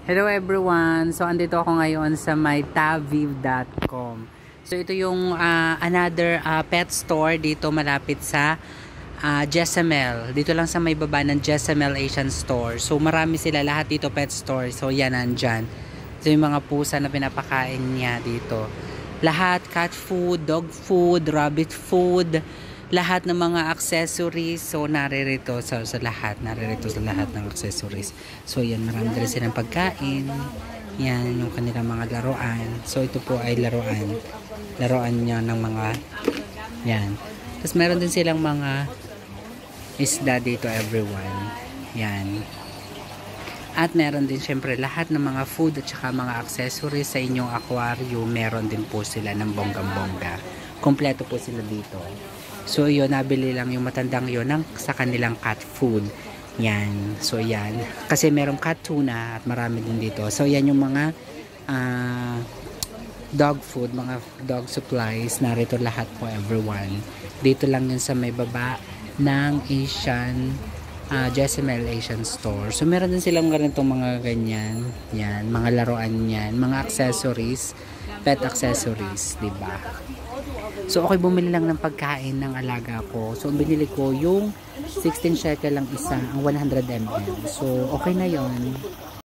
Hello everyone! So andito ako ngayon sa mytaviv.com. So ito yung another pet store dito malapit sa Jessamel. Dito lang sa may baba ng Jessamel Asian Store. So marami sila lahat dito pet store. So yan nandyan. So yung mga pusa na pinapakain niya dito. Lahat cat food, dog food, rabbit food, lahat ng mga accessories. So naririto sa lahat ng accessories. So yan, marami rin silang pagkain. Yan yung kanilang mga laruan. So ito po ay laruan niya ng mga yan. Tapos meron din silang mga isda dito everyone. Yan. At meron din syempre lahat ng mga food at saka mga accessories sa inyong aquarium. Meron din po sila ng bonggang-bongga. Kompleto po sila dito. So yun, nabili lang yung matandang yun sa kanilang cat food. Yan. So yan. Kasi merong cat tuna at marami din dito. So yan yung mga dog food, mga dog supplies. Narito lahat po everyone. Dito lang yun sa may baba ng Jessamel Asian Store. So meron din silang ganitong mga ganyan. Yan. Mga laruan yan. Mga accessories. Pet accessories. Diba? So, okay, bumili lang ng pagkain ng alaga ko. So, binili ko yung 16 shekel lang isa, ang 100 ml. So, okay na yon.